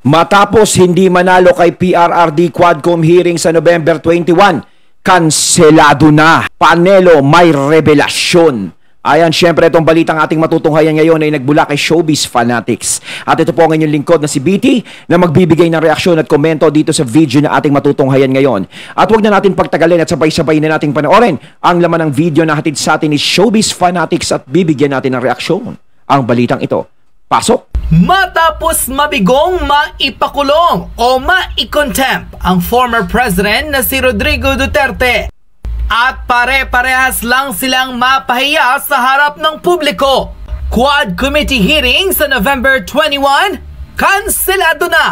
Matapos hindi manalo kay PRRD Quadcom hearing sa November 21, kanselado na. Panelo may revelasyon. Ayan, syempre itong balitang ating matutunghayan ngayon ay nagbula kay Showbiz Fanatics. At ito po ang inyong lingkod na si BT na magbibigay ng reaksyon at komento dito sa video na ating matutunghayan ngayon. At huwag na natin pagtagalin at sabay-sabay na nating panoorin ang laman ng video na hatid sa atin ni Showbiz Fanatics at bibigyan natin ng reaksyon ang balitang ito. Pasok! Matapos mabigong maipakulong o maikontempt ang former president na si Rodrigo Duterte at pare-parehas lang silang mapahiya sa harap ng publiko. Quad Committee hearing sa November 21, kanselado na.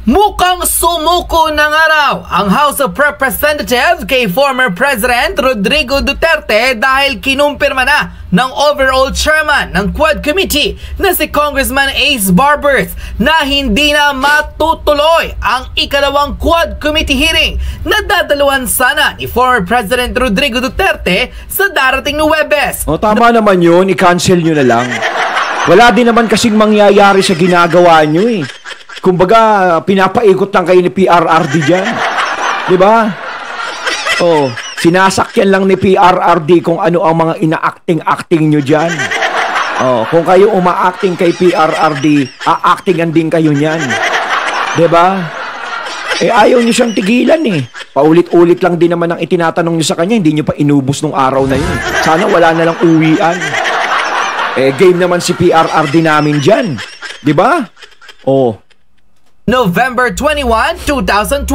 Mukhang sumuko ng araw ang House of Representatives kay former President Rodrigo Duterte dahil kinumpirma na ng overall chairman ng Quad Committee na si Congressman Ace Barbers na hindi na matutuloy ang ikalawang Quad Committee hearing na dadaluhan sana ni former President Rodrigo Duterte sa darating na Huwebes. Tama naman yun, i-cancel nyo na lang. Wala din naman kasing mangyayari sa ginagawa nyo eh. Kumbaga, pinapaikot lang kayo ni PRRD dyan. Diba? Sinasakyan lang ni PRRD kung ano ang mga ina-acting-acting nyo dyan. Kung kayo uma-acting kay PRRD, a-actingan din kayo nyan. Diba? Ayaw nyo siyang tigilan eh. Paulit-ulit lang din naman ang itinatanong nyo sa kanya, hindi nyo pa inubos nung araw na yun. Sana wala na lang uwian. Game naman si PRRD namin dyan. Diba? November 21, 2024.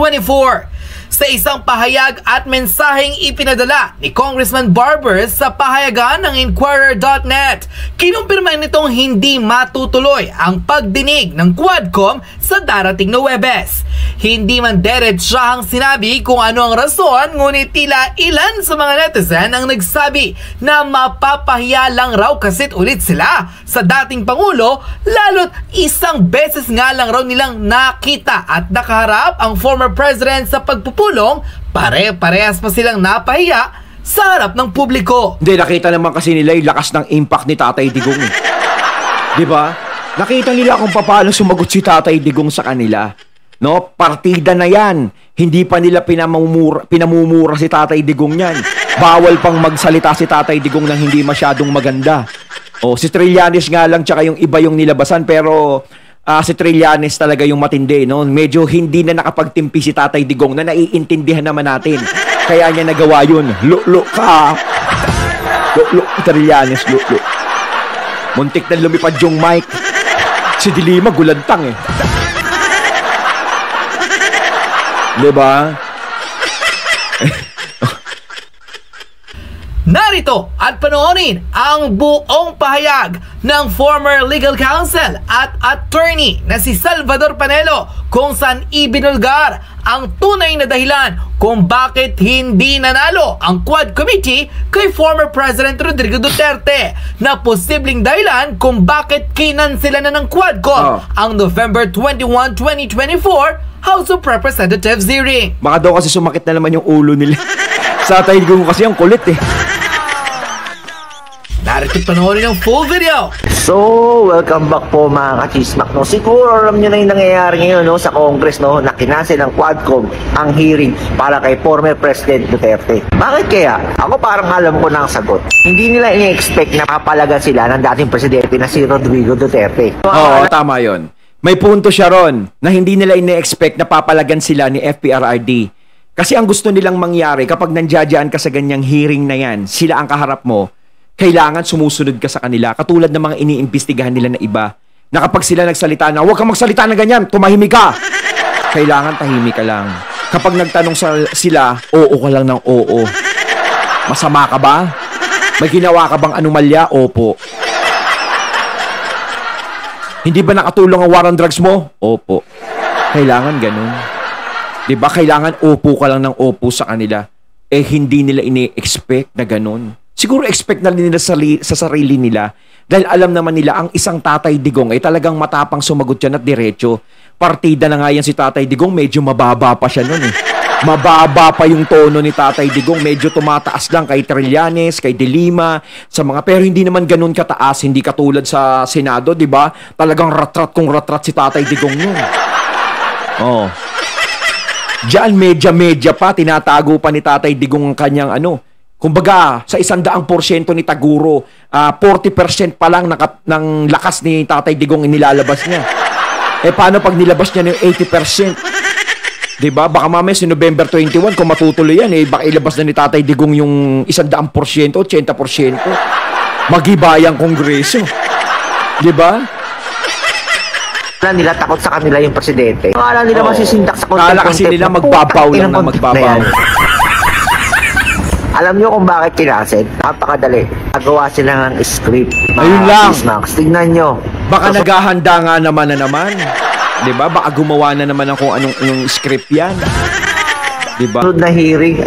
Sa isang pahayag at mensaheng ipinadala ni Congressman Barbers sa pahayagan ng Inquirer.net, kinumpirma nitong hindi matutuloy ang pagdinig ng Quadcom sa darating na Huwebes. Hindi man diretsahang sinabi kung ano ang rason, ngunit tila ilan sa mga netizen ang nagsabi na mapapahiya lang raw kasit ulit sila sa dating Pangulo, lalo't isang beses nga lang raw nilang nakita at nakaharap ang former president sa pagpupulong, pare-parehas pa silang napahiya sa harap ng publiko. Hindi, nakita naman kasi nila yung lakas ng impact ni Tatay Digong. Diba? Nakita nila kung paano sumagot si Tatay Digong sa kanila. No? Partida na yan. Hindi pa nila pinamumura si Tatay Digong yan. Bawal pang magsalita si Tatay Digong nang hindi masyadong maganda. Si Trillanes nga lang tsaka yung iba yung nilabasan, pero si Trillanes talaga yung matindi, no? Medyo hindi na nakapagtimpi si Tatay Digong na naiintindihan naman natin. Kaya niya nagawa yun. Lulo ka. Lulo, Trillanes, lulo. Muntik na lumipad yung mic. Si Dilima gulantang eh. Diba? Narito at panoorin ang buong pahayag ng former legal counsel at attorney na si Salvador Panelo kung saan ibinulgar ang tunay na dahilan kung bakit hindi nanalo ang Quad Committee kay former President Rodrigo Duterte, na posibleng dahilan kung bakit kinansela na ng Quadcom ang November 21, 2024 House of Representatives hearing. Baka daw kasi sumakit na naman yung ulo nila. Sa Tatay Digong kasi ang kulit eh. Narito panoorin ang full video. So, welcome back po mga kachismak. No? Siguro alam nyo na yung nangyayari ngayon, no, sa Congress, no, na kinansel ng Quadcom ang hearing para kay former President Duterte. Bakit kaya? Ako parang alam ko na ang sagot. Hindi nila ini-expect na papalagan sila ng dating presidente na si Rodrigo Duterte. Tama yon. May punto siya ron na hindi nila ini-expect na papalagan sila ni FPRRD. Kasi ang gusto nilang mangyari kapag nandiyadyaan ka sa ganyang hearing na yan, sila ang kaharap mo, kailangan sumusunod ka sa kanila. Katulad ng mga iniimbestigahan nila na iba, na kapag sila nagsalita na, huwag kang magsalita na ganyan, tumahimik ka. Kailangan tahimik ka lang. Kapag nagtanong sila, oo ka lang ng oo. Masama ka ba? May ginawa ka bang anomalya? Opo. Hindi ba nakatulong ang war on drugs mo? Opo. Kailangan ganun. Diba? Kailangan opo ka lang ng opo sa kanila. Hindi nila ini-expect na ganun. Siguro expect na nila sa sarili nila. Dahil alam naman nila ang isang Tatay Digong ay talagang matapang sumagot yan at diretso. Partida na nga yan si Tatay Digong, medyo mababa pa siya nun eh. Mababa pa yung tono ni Tatay Digong, medyo tumataas lang kay Trillanes, kay Dilima, sa mga, pero hindi naman ganun kataas, hindi katulad sa Senado, di ba? Talagang ratrat kung ratrat si Tatay Digong nun. Oh. Diyan, medya-medya pa, tinatago pa ni Tatay Digong ang kanyang ano. Kumbaga, sa 100% ni Taguro, 40% pa lang ng lakas ni Tatay Digong inilalabas niya. Eh, paano pag nilabas niya ng 80%? Diba? Baka mamaya si November 21, kung matutuloy yan, baka ilabas na ni Tatay Digong yung 100%, 80%. Magibayang kongreso. Diba? Akala nila takot sa kanila yung presidente. Akala nila masisindak sa contempt. Akala kasi nila magbabaw lang na magbabaw. Alam nyo kung bakit kinaset? Napakadali. Nagawa sila ng script. Ayun lang. Max, tignan nyo. Baka naghahanda nga naman na naman. Diba? Baka gumawa na naman ng kung anong script yan. Diba? Sunod na hearing.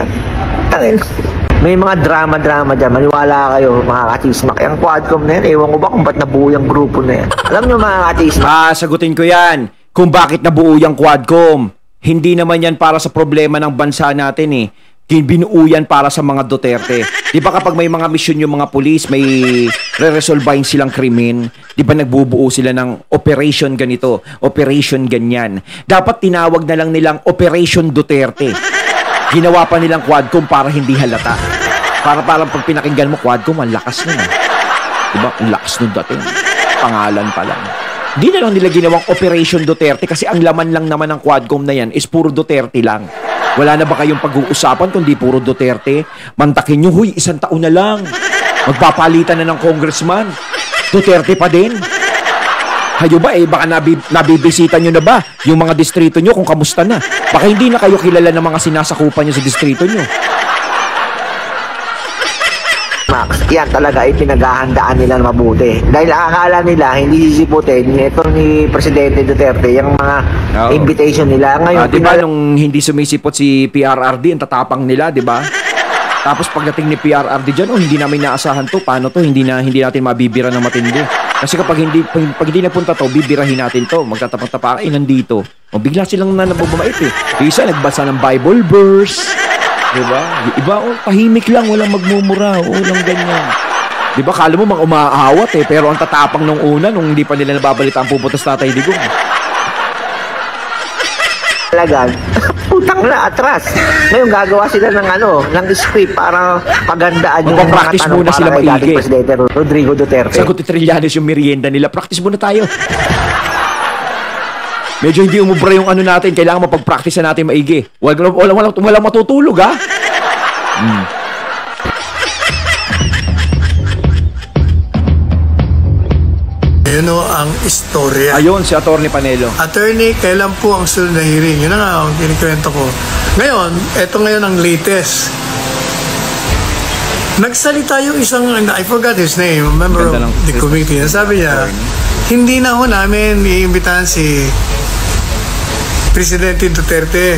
May mga drama-drama dyan. Maniwala kayo, mga katismak. Yung Quadcom na yan, ewan ko ba kung ba't nabuo yung grupo na yan. Alam nyo mga katismak. Sagutin ko yan. Kung bakit nabuo yung Quadcom. Hindi naman yan para sa problema ng bansa natin eh. Binuo yan para sa mga Duterte. Di ba kapag may mga misyon yung mga pulis, may re-resolbahin silang krimen, di ba nagbubuo sila ng operation ganito, operation ganyan. Dapat tinawag na lang nilang Operation Duterte. Ginawa pa nilang Quadcom para hindi halata. Para parang pag pinakinggan mo Quadcom, ang lakas nun. Di ba? Ang lakas nun dating. Pangalan pa lang. Di na lang nila ginawang Operation Duterte kasi ang laman lang naman ng Quadcom na yan is puro Duterte lang. Wala na ba kayong pag-uusapan kundi puro Duterte? Mantakin nyo, huy, 1 taon na lang. Magpapalitan na ng congressman. Duterte pa din. Hayo ba baka nabibisita nyo na ba yung mga distrito nyo kung kamusta na? Baka hindi na kayo kilala ng mga sinasakupan nyo sa distrito nyo. Max, yan talaga ay pinaghahandaan nila na mabuti. Dahil akala nila hindi sisiputin ito ni Presidente Duterte yung mga invitation nila. Ngayon, diba nung hindi sumisipot si PRRD, ang tatapang nila, diba? Tapos pagdating ni PRRD dyan, hindi namin naasahan to. Paano to? Hindi natin mabibira ng matindi. Kasi pag hindi napunta to, bibirahin natin to. Magtatapang-tapang, nandito. O bigla silang nabubumait eh. Yung isa, nagbasa ng Bible verse. Diba? Iba, tahimik lang, walang magmumura, walang ganyan. Diba, kala mo mga umaawat eh, pero ang tatapang nung una, nung hindi pa nila nababalita ang pupunta sa Tatay Digong. Talagang, putang na, atras. Ngayon, gagawa sila ng script para pagandaan yung mga practice tanong muna sila para kay dating maigi. Presidente Rodrigo Duterte. Sagot ni Trillanes yung merienda nila, practice muna tayo. Medyo hindi umubra yung ano natin. Kailangan mapag-practice na natin maigi. Walang matutulog, ha? Yun o ang istorya. Ayun, si Atty. Panelo. Attorney, kailan po ang sunod na hearing? Yun na nga ang kinikwento ko. Ngayon, eto ngayon ang latest. Nagsalita yung isang, I forgot his name, member of the committee. Sabi niya, hindi na ho namin iimbitahan si Presidente Duterte.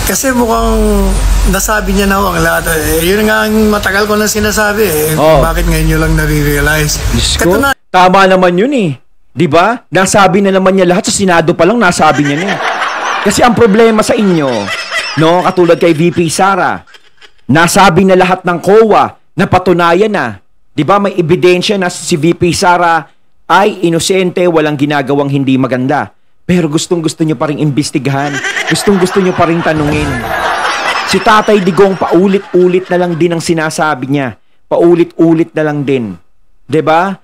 Kasi mukhang nasabi niya na ho ang lahat. Yun nga ang matagal ko na sinasabi. Bakit ngayon nyo lang nare-realize? Tama naman yun eh. Diba? Nasabi na naman niya lahat. Sa Senado pa lang nasabi niya na eh. Kasi ang problema sa inyo, no, katulad kay VP Sara, nasabi na lahat ng COA, napatunayan na. Diba? May ebidensya na si VP Sara ay inosente, walang ginagawang hindi maganda. Pero gustong-gusto nyo pa rin imbestigahan. Gustong-gusto nyo pa rin tanungin. Si Tatay Digong, paulit-ulit na lang din ang sinasabi niya. Paulit-ulit na lang din. 'Di ba?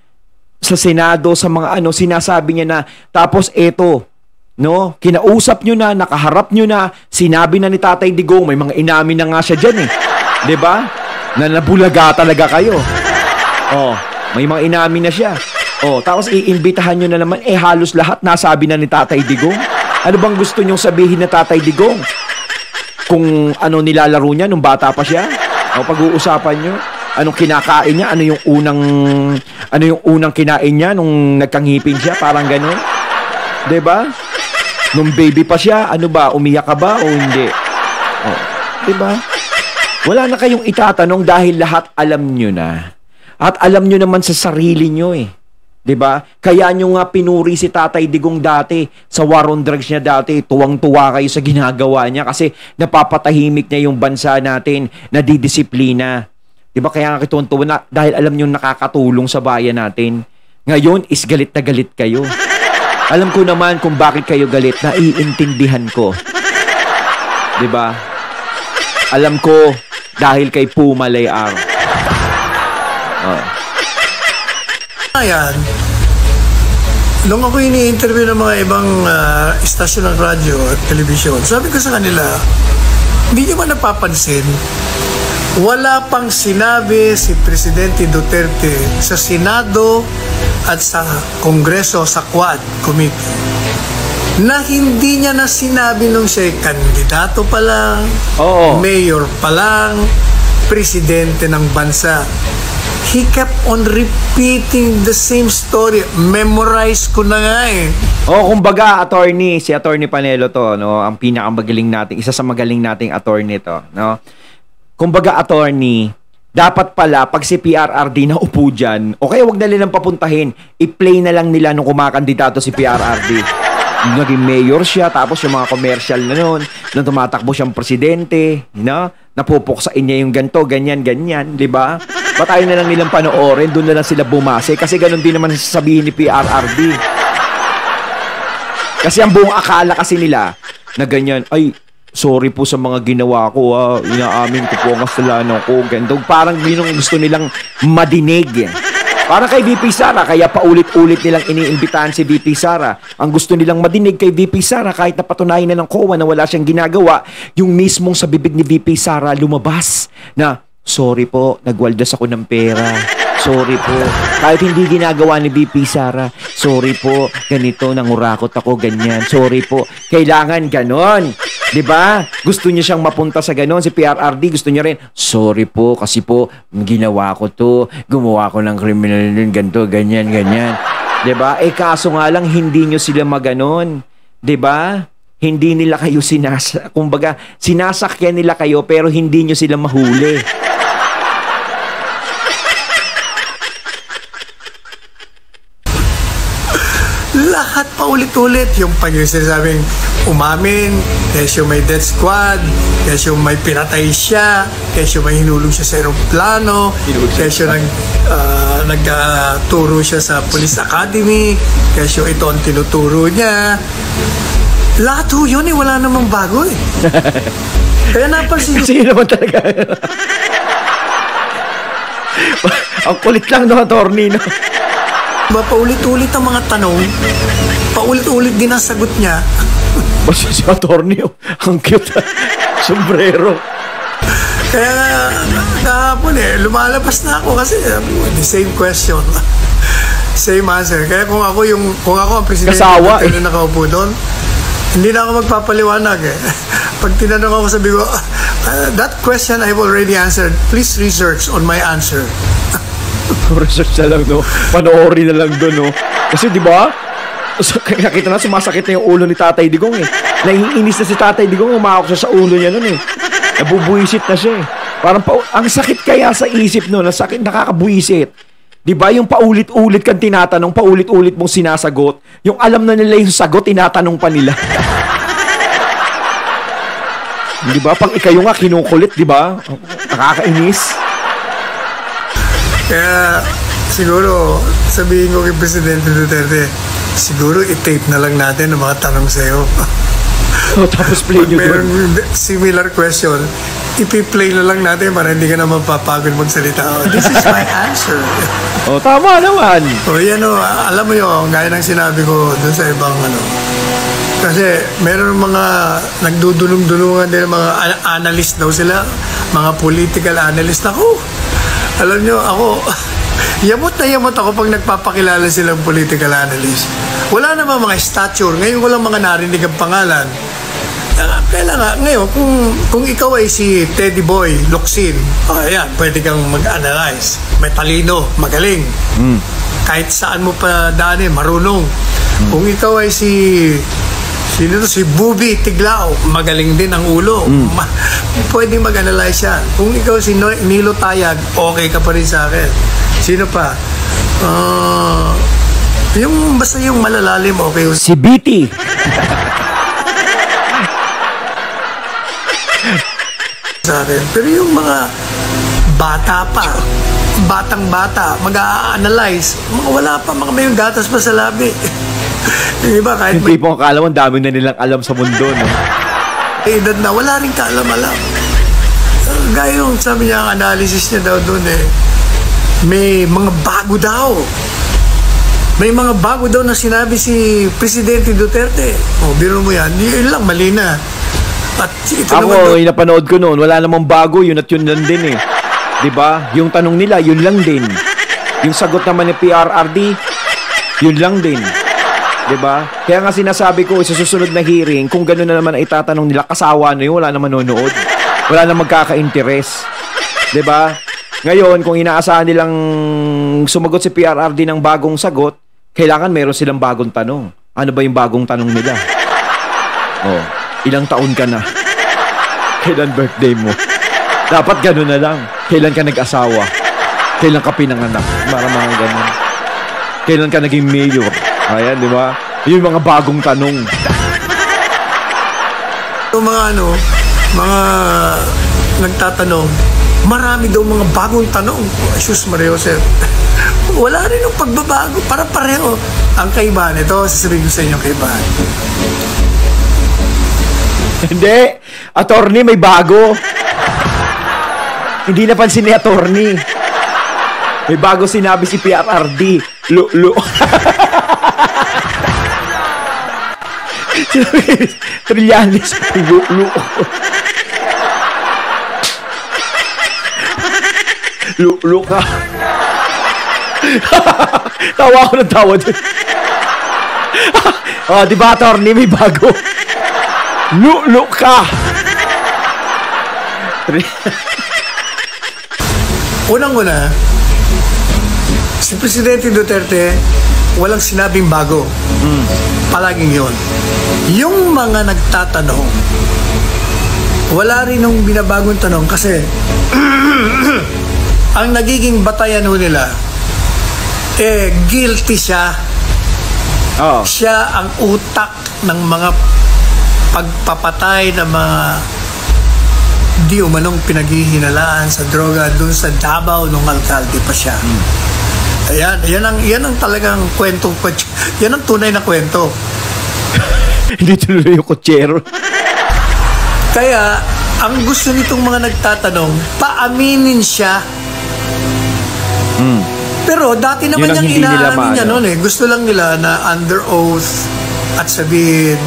Sa Senado, sa mga sinasabi niya na, tapos eto, no? Kinausap nyo na, nakaharap nyo na, sinabi na ni Tatay Digong, may mga inamin na nga siya dyan eh. 'Di ba? Na nabulaga talaga kayo. May mga inamin na siya. Tapos iimbitahan nyo na naman, halos lahat nasabi na ni Tatay Digong. Ano bang gusto nyong sabihin na Tatay Digong? Kung ano nilalaro niya nung bata pa siya? Pag-uusapan nyo? Anong kinakain niya? Ano yung unang kinain niya nung nagkangipin siya? Parang gano'n. 'Di ba? Nung baby pa siya, ano ba? Umiyak ka ba o hindi? 'Di ba? Wala na kayong itatanong dahil lahat alam nyo na. At alam nyo naman sa sarili nyo eh. 'Di ba? Kaya nyo nga pinuri si Tatay Digong dati sa war on drugs niya dati. Tuwang-tuwa kayo sa ginagawa niya kasi napapatahimik niya yung bansa natin, nadidisiplina. 'Di ba? Kaya nga kituwan-tuwa na dahil alam nyo nakakatulong sa bayan natin. Ngayon is galit na galit kayo. Alam ko naman kung bakit kayo galit, naiintindihan ko. 'Di ba? Alam ko dahil kay Pumalay R. Oh. Ayan, nung ako ini-interview ng mga ibang istasyon ng radyo at telebisyon, sabi ko sa kanila, hindi nyo ba napapansin, wala pang sinabi si Presidente Duterte sa Senado at sa Kongreso, sa Quad Committee, na hindi niya na sinabi nung siya'y kandidato pa lang, mayor pa lang, presidente ng bansa. He kept on repeating the same story. Memorize ko na nga eh. Kumbaga, si Attorney Panelo to, no? Ang pinakamagaling nating, isa sa magaling nating attorney to, no? Kumbaga, attorney, dapat pala, pag si PRRD na upo dyan, o kaya wag na nilang papuntahin, i-play na lang nila nung kumakandidato si PRRD. Naging mayor siya, tapos yung mga commercial na nun, nung tumatakbo siyang presidente, napupuksain niya yung ganto, ganyan, di ba? Patayin na lang nilang panoorin, doon na lang sila bumase, kasi ganun din naman sasabihin ni PRRD. Kasi ang buong akala kasi nila, na ganyan, ay, sorry po sa mga ginawa ko, inaamin ko po ang kasalanan ko, ganito. Parang yun ang gusto nilang madinig. Para kay VP Sara, kaya paulit-ulit nilang iniimbitahan si VP Sara. Ang gusto nilang madinig kay VP Sara, kahit napatunayan na ng COA na wala siyang ginagawa, yung mismong sa bibig ni VP Sara lumabas na, sorry po, nagwaldas ako ng pera. Sorry po. Kahit hindi ginagawa ni VP Sara, sorry po, ganito, nangurakot ako, ganyan. Sorry po. Kailangan ganon. 'Di ba? Gusto niya siyang mapunta sa ganon. Si PRRD gusto niya rin, sorry po, kasi po, ginawa ko to. Gumawa ko ng criminal din, ganito, ganyan. 'Di ba? Kaso nga lang, hindi niyo sila maganon. 'Di ba? Hindi nila kayo kumbaga, sinasakyan nila kayo, pero hindi niyo sila mahuli. Lahat pa ulit-ulit. Yung sinasabing umamin, kesyo may death squad, kesyo may pinatay siya, kesyo may hinulong siya sa aeroplano, kesyo nagturo siya sa police academy, kesyo ito ang tinuturo niya. Lahat ho yun wala namang bago eh. Kaya napansin kasi naman talaga. Ang kulit lang no, attorney, no? Paulit-ulit ang mga tanong, paulit-ulit din ang sagot niya. Basta si attorney, ang cute. Sombrero. Kaya kahapon lumalabas na ako kasi the same question. Same answer. Kaya kung ako ang presidente na nakaupo doon, hindi na ako magpapaliwanag eh. Pag tinanong ako, sabi ko, that question I've already answered. Please research on my answer. Research na lang, no? Panoorin na lang doon, no? Kasi, di ba? Nakita na, sumasakit na yung ulo ni Tatay Digong, eh. Naiinis na si Tatay Digong, umakok siya sa ulo niya nun, eh. Nabubuisit na siya, eh. Parang, ang sakit kaya sa isip, no? Nasakit, nakakabuisit. Di ba? Yung paulit-ulit kang tinatanong, paulit-ulit mong sinasagot. Yung alam na nila yung sagot, tinatanong pa nila. Di ba? Pag ikayo nga, kinukulit, di ba? Nakakainis. Kaya siguro sabihin ko kay Presidente Duterte, siguro i-tape na lang natin ang mga tanong sa'yo. Tapos play nyo doon. Meron similar question, ipi-play na lang natin para hindi ka na mapapagod magsalita. This is my answer. Tama naman. Yan alam mo yun, gaya ng sinabi ko doon sa ibang kasi meron mga nagdudulong-dulungan din mga analyst daw sila, mga political analyst. Alam nyo, yamot na yamot ako pag nagpapakilala silang political analyst. Wala naman mga stature. Ngayon walang mga narinig ang pangalan. Kailangan, ngayon, kung ikaw ay si Teddy Boy Locsin, ayan, pwede kang mag-analyze. May talino, magaling. Kahit saan mo pa daanin, marunong. Kung ikaw ay si Bubi Tiglao, magaling din ang ulo. Pwedeng mag-analyze yan. Kung ikaw si Nilo Tayag, okay ka pa rin sa akin. Sino pa? Basta yung malalalim, okay. Si BT. Sa akin. Pero yung mga batang-bata, mag-a-analyze, wala pa, mga may gatas pa sa labi. Yung iba kahit Hindi po akala mo, ang dami na nilang alam sa mundo, no? may edad na, wala rin kaalam-alam. Gaya yung sabi niya, ang analysis niya daw doon may mga bago daw. May mga bago daw na sinabi si Presidente Duterte. O, biro mo yan. Yun lang, mali na. At ito Ako, yung napanood ko noon, wala namang bago, yun at yun lang din eh. 'Di ba? Yung tanong nila, yun lang din. Yung sagot naman ni PRRD, yun lang din. 'Di ba? Kaya nga sinasabi ko, sa susunod na hearing, kung gano'n na naman ang itatanong nila, kasawa na yun, wala naman manonood. Wala namang magkaka-interest. 'Di ba? Ngayon, kung inaasahan nilang sumagot si PRRD ng bagong sagot, kailangan meron silang bagong tanong. Ano ba yung bagong tanong nila? Oh, ilang taon ka na? Kailan birthday mo? Dapat gano'n na lang. Kailan ka nag-asawa? Kailan ka pinanganak? Mga gano'n. Kailan ka naging mayor? Ayan, di ba? Yung mga bagong tanong. Yung mga nagtatanong, marami daw mga bagong tanong. Jesus Maria Joseph. Wala rin yung pagbabago. Para pareho. Ang kaibahan, ito, sasabihin ko sa inyo kaibahan. Hindi. Attorney, may bago. Hindi napansin ni attorney. May bago sinabi si PRRD. Trillanes. Lu ka. Tawa ako ng tawa din. Oh, di ba attorney, may bago. Lu ka. Unang-una, si Presidente Duterte, walang sinabing bago. Palaging yun. Yung mga nagtatanong, wala rin nung binabagong tanong kasi ang nagiging batayan ho nila, guilty siya. Oh. Siya ang utak ng mga pagpapatay ng mga di umanong pinaghihinalaan sa droga doon sa Davao nung alkalde pa siya. Ayan, yan ang talagang kwento. Yan ang tunay na kwento. Hindi tuloy yung kutsero. Kaya, ang gusto nitong mga nagtatanong, paaminin siya. Pero dati naman Yun ang niyang hindi nila inaamin niya noon eh. Gusto lang nila na under oath at sabihin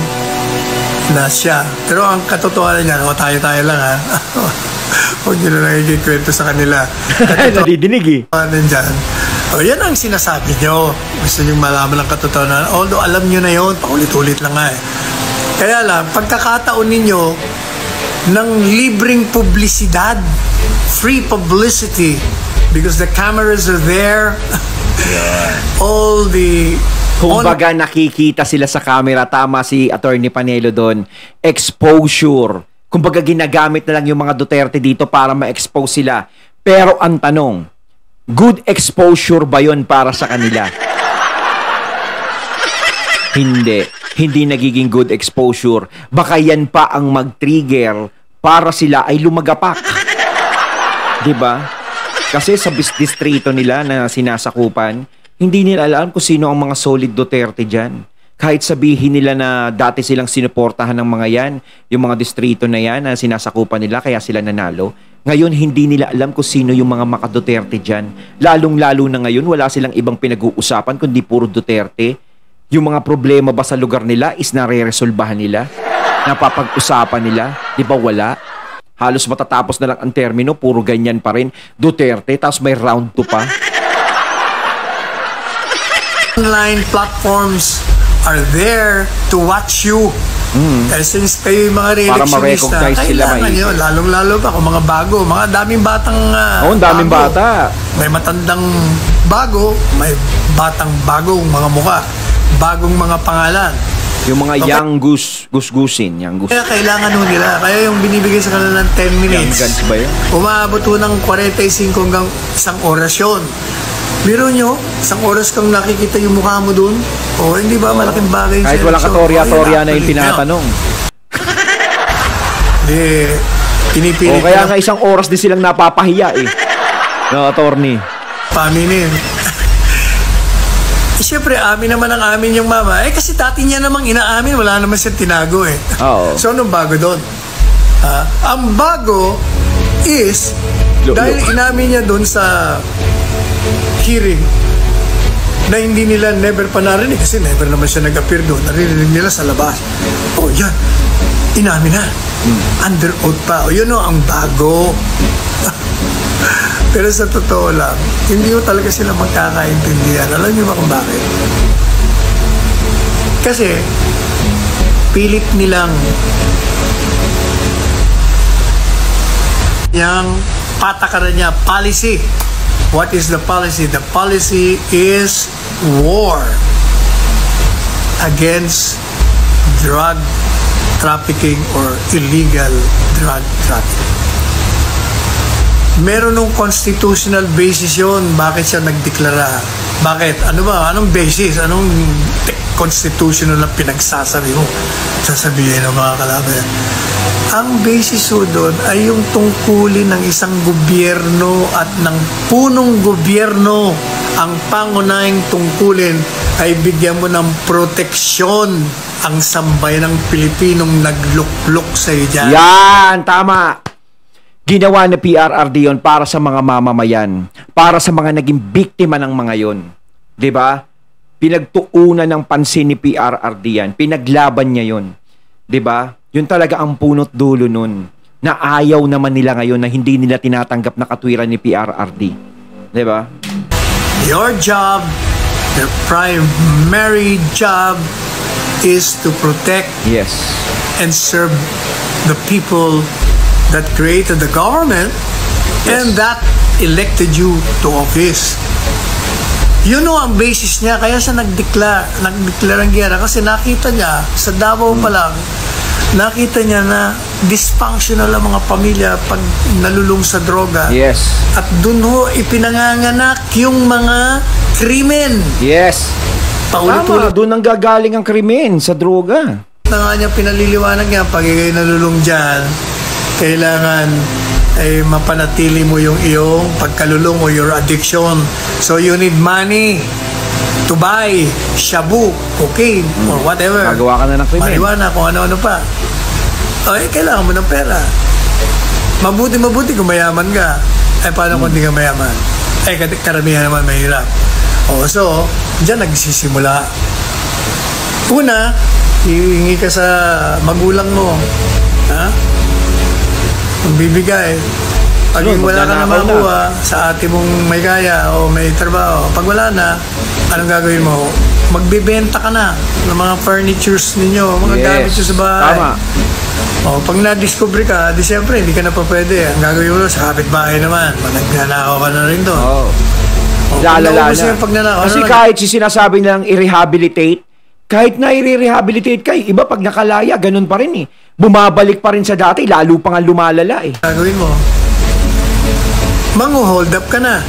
na siya. Pero ang katotohanan niya, tayo-tayo lang ha. Huwag niyo na lang ikikwento sa kanila. Nadidinig eh. Nandyan. Yan ang sinasabi niyo. Gusto niyo malaman ang katotohanan. Although alam niyo na yun, paulit-ulit lang nga eh. Kaya lang, pagkakataon ninyo ng libreng publisidad, free publicity, because the cameras are there, all the... Kumbaga nakikita sila sa camera, tama si Attorney Panelo doon, exposure. Kumbaga ginagamit na lang yung mga Duterte dito para ma-expose sila. Pero ang tanong, good exposure ba yun para sa kanila? Hindi. Hindi nagiging good exposure. Baka yan pa ang mag-trigger para sila ay lumagapak. Diba? Kasi sa distrito nila na sinasakupan, hindi nila alam kung sino ang mga solid Duterte dyan. Kahit sabihin nila na dati silang sinuportahan ng mga yan, yung mga distrito na yan na sinasakupan nila kaya sila nanalo. Ngayon, hindi nila alam kung sino yung mga maka-Duterte dyan. Lalong-lalo na ngayon, wala silang ibang pinag-uusapan kundi puro Duterte. Yung mga problema ba sa lugar nila is nare-resolbahan nila? Napapag-usapan nila? Di ba wala? Halos matatapos na lang ang termino, puro ganyan pa rin. Duterte, tapos may round 2 pa. Online platforms are there to watch you. Since kayo yung mga re-electionista, ma-recognize sila, kailangan nyo, lalong-lalo pa kung mga bago, mga daming batang Oo, daming bago. bata. May matandang bago, may batang bagong mga muka, bagong mga pangalan. Yung mga young gusgusin, young goose. Kaya kailangan ho nila. Kaya yung binibigay sa kanila ng 10 minutes, Young guns ba yun? umaabot ho ng 45 hanggang 1 orasyon. Biro nyo, 1 oras kang nakikita yung mukha mo dun. O hindi ba malaking bagay? Kahit walang katorya-torya na yung tinatanong. Pinipili O kaya nga 1 oras din silang napapahiya eh. No, attorney. Paminin. Siyempre, amin naman ang amin yung mama. Kasi dati niya namang inaamin, wala naman siyang tinago eh. Oo. So, anong bago doon? Ang bago is, dahil inamin niya doon sa hearing, na hindi nila never pa narinig, kasi never naman siya nag-appear doon. Narinig nila sa labas. Oh, yan. Inamin na. Under oath pa. O, yun o, ang bago. Pero sa totoo lang, hindi ko talaga sila magkakaintindihan. Alam niyo ba kung bakit? Kasi, pilit nilang yung patakaran niya, policy. What is the policy? The policy is war against drug trafficking or illegal drug trafficking. Meron nung constitutional basis yun. Bakit siya nagdeklara? Bakit? Ano ba? Anong basis? Anong constitutional na pinagsasabi mo? Sasabihin ng mga kalaban. Ang basis ho doon ay yung tungkulin ng isang gobyerno at ng punong gobyerno. Ang pangunahing tungkulin ay bigyan mo ng proteksyon ang sambayan ng Pilipinong nagluklok sa iyo dyan. Yan, tama. Ginawa ni PRRD yon para sa mga mamamayan, para sa mga naging biktima ng mga yon. 'Di ba? Pinagtuunan ng pansin ni PRRD yan, pinaglaban niya yon. 'Di ba? Yun talaga ang punot dulo nun, na ayaw naman nila ngayon na hindi nila tinatanggap na katwiran ni PRRD. 'Di ba? Your job, the primary job is to protect and serve the people that created the government and that elected you to office. Yun know, ang basis niya, kaya siya nagdeklara ng giyera kasi nakita niya sa Davao pa lang, nakita niya na dysfunctional ang mga pamilya pag nalulung sa droga. Yes. At dun ho ipinanganganak yung mga krimen. Yes. Tama, doon ang gagaling ang krimen sa droga. Na nga niya pinaliliwanag niya, pag ikay nalulung dyan, kailangan ay mapanatili mo yung iyong pagkalulong o your addiction. So you need money to buy shabu, cocaine, or whatever. Magawa ka na ng krimen. Marijuana, kung ano-ano pa. O, kailangan mo ng pera. Mabuti kung mayaman ka. Paano kung hindi ka mayaman? Karamihan naman mahirap. So, dyan nagsisimula. Una, hihingi ka sa magulang mo. Magbibigay. Pag wala ka na makuha sa ate mong may kaya o may trabaho, pag wala na, anong gagawin mo? Magbibenta ka na ng mga furnitures ninyo, mga gamit nyo sa bahay. Tama. Pag na-discover ka, di siyempre, hindi ka na pa pwede. Ang gagawin mo sa kapitbahay naman, nagnanakaw ka na rin doon. Lalala na. Kasi kahit sinasabi nilang i-rehabilitate, kahit na i-rehabilitate ka, iba pag nakalaya, ganun pa rin eh. Bumabalik pa rin sa dati, lalo pa nga lumalala eh. Gagawin mo, hold up ka na.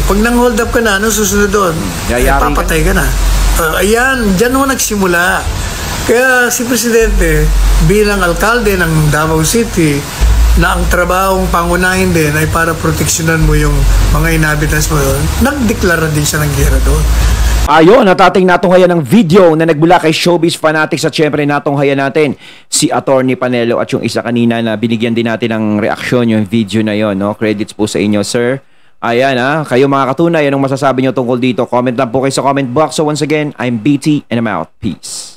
Pag nang-hold up ka na, ano susunod doon? Papatay ka na. Ayan, dyan mo nagsimula. Kaya si Presidente, bilang alkalde ng Davao City, na ang trabahong pangunahin din ay para proteksyonan mo yung mga inhabitants mo doon, nagdeklara din siya ng giyera doon. Ayun, natating natunghayan ng video na nagbula kay Showbiz Fanatics at syempre natunghayan natin si Attorney Panelo at yung isa kanina na binigyan din natin ng reaksyon yung video na yon, no? Credits po sa inyo, sir. Ayan kayo mga katunay, anong masasabi nyo tungkol dito? Comment lang po kayo sa comment box. So once again, I'm BT and I'm out. Peace.